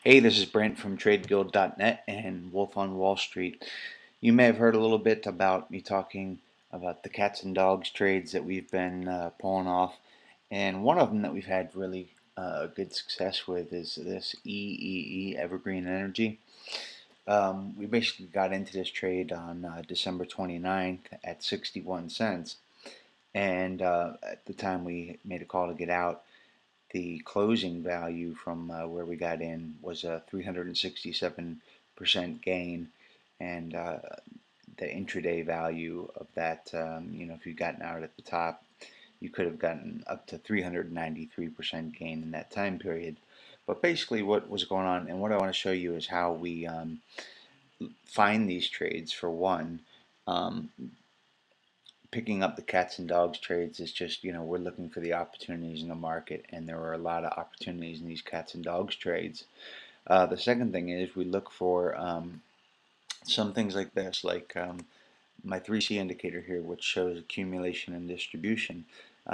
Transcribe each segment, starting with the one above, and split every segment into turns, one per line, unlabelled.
Hey, this is Brent from TradeGuild.net and Wolf on Wall Street. You may have heard a little bit about me talking about the cats and dogs trades that we've been pulling off, and one of them that we've had really good success with is this Evergreen Energy. We basically got into this trade on December 29th at 61 cents, and at the time we made a call to get out. The closing value from where we got in was a 367% gain, and the intraday value of that, if you'd gotten out at the top, you could have gotten up to 393% gain in that time period. But basically, what was going on, and what I want to show you is how we find these trades. For one, um, picking up the cats and dogs trades is just, we're looking for the opportunities in the market, and there are a lot of opportunities in these cats and dogs trades. The second thing is we look for some things like this, like my 3C indicator here, which shows accumulation and distribution.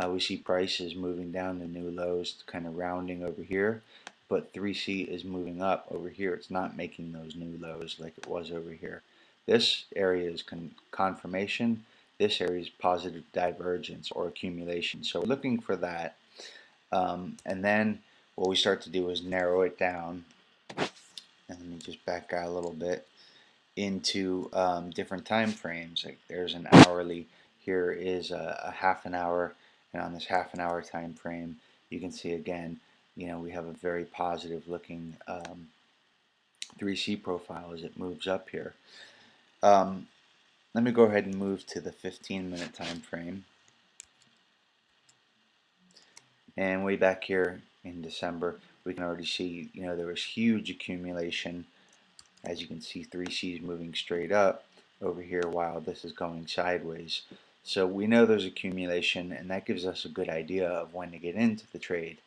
We see prices moving down to new lows, kind of rounding over here, but 3C is moving up over here. It's not making those new lows like it was over here. This area is confirmation. This area is positive divergence or accumulation. So we're looking for that. And then what we start to do is narrow it down. And let me just back out a little bit into different time frames. Like there's an hourly, here is a half an hour, and on this half an hour time frame, you can see again, we have a very positive looking 3C profile as it moves up here. Let me go ahead and move to the 15-minute time frame. And way back here in December, we can already see, there was huge accumulation. As you can see, 3C is moving straight up over here while this is going sideways. So we know there's accumulation, and that gives us a good idea of when to get into the trade.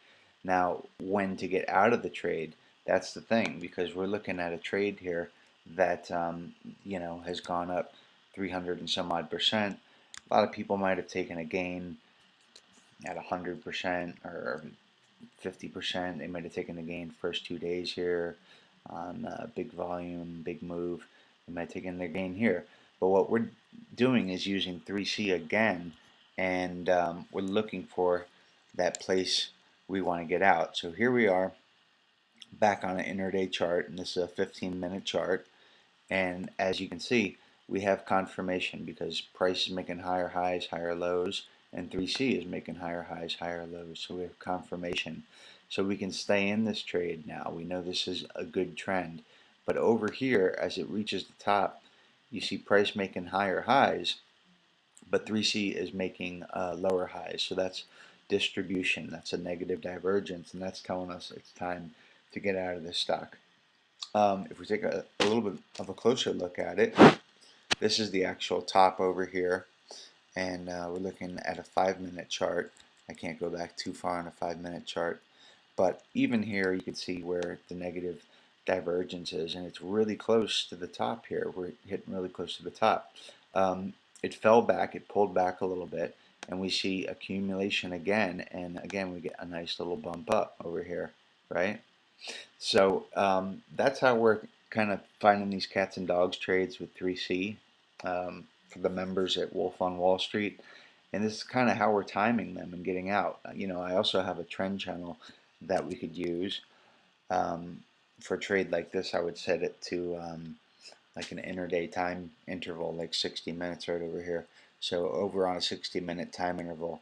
Now, when to get out of the trade, that's the thing, because we're looking at a trade here that has gone up 300 and some odd percent. A lot of people might have taken a gain at 100% or 50%. They might have taken the gain first 2 days here on big volume, big move. They might have taken their gain here. But what we're doing is using 3C again, and we're looking for that place we want to get out. So here we are back on an intraday chart, and this is a 15-minute chart. And as you can see, we have confirmation because price is making higher highs, higher lows, and 3C is making higher highs, higher lows. So we have confirmation. So we can stay in this trade now. We know this is a good trend. But over here, as it reaches the top, you see price making higher highs, but 3C is making lower highs. So that's distribution. That's a negative divergence, and that's telling us it's time to get out of this stock. If we take a little bit of a closer look at it, this is the actual top over here, and we're looking at a 5-minute chart. I can't go back too far on a 5-minute chart, but even here you can see where the negative divergence is, and it's really close to the top here. We're hitting really close to the top. It fell back, it pulled back a little bit, and we see accumulation again, and again we get a nice little bump up over here, right? So that's how we're kind of finding these cats and dogs trades with 3C for the members at Wolf on Wall Street. And this is kind of how we're timing them and getting out. I also have a trend channel that we could use for a trade like this. I would set it to like an intraday time interval, like 60 minutes right over here. So over on a 60-minute time interval,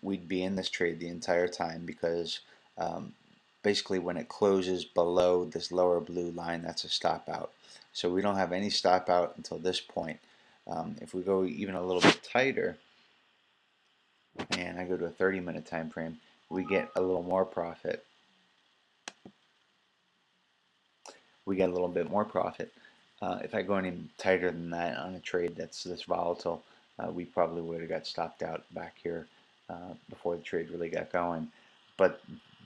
we'd be in this trade the entire time because basically when it closes below this lower blue line, that's a stop out. So we don't have any stop out until this point. If we go even a little bit tighter, and I go to a 30-minute time frame, we get a little more profit. We get a little bit more profit. If I go any tighter than that on a trade that's this volatile, we probably would have got stopped out back here before the trade really got going. But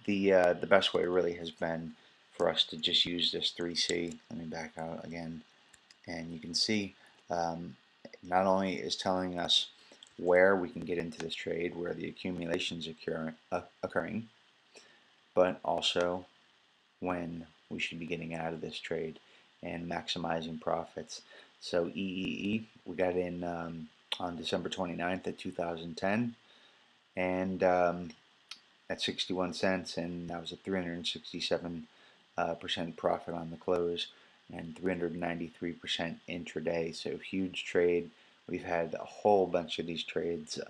the best way really has been for us to just use this 3C. Let me back out again, and you can see not only is telling us where we can get into this trade, where the accumulations occurring, but also when we should be getting out of this trade and maximizing profits. So EEE, we got in on December 29th at 2010, and at 61 cents, and that was a 367% profit on the close and 393% intraday. So huge trade. We've had a whole bunch of these trades,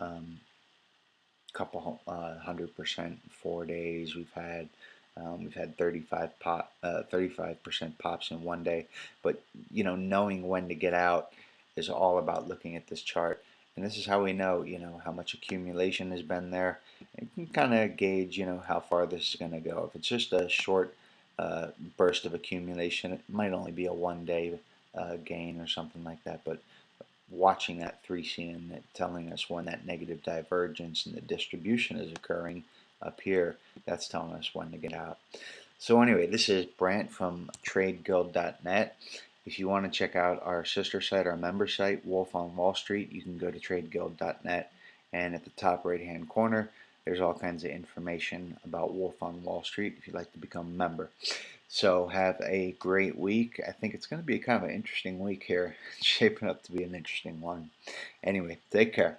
couple 100% 4 days. We've had 35% pops in one day. But knowing when to get out is all about looking at this chart. And this is how we know, how much accumulation has been there. And you can kind of gauge, how far this is going to go. If it's just a short burst of accumulation, it might only be a 1 day gain or something like that. But watching that 3C and it telling us when that negative divergence in the distribution is occurring up here, that's telling us when to get out. So anyway, this is Brant from TradeGuild.net. If you want to check out our sister site, our member site, Wolf on Wall Street, you can go to TradeGuild.net, and at the top right hand corner there's all kinds of information about Wolf on Wall Street if you'd like to become a member. So have a great week. I think it's going to be kind of an interesting week here. It's shaping up to be an interesting one. Anyway, take care.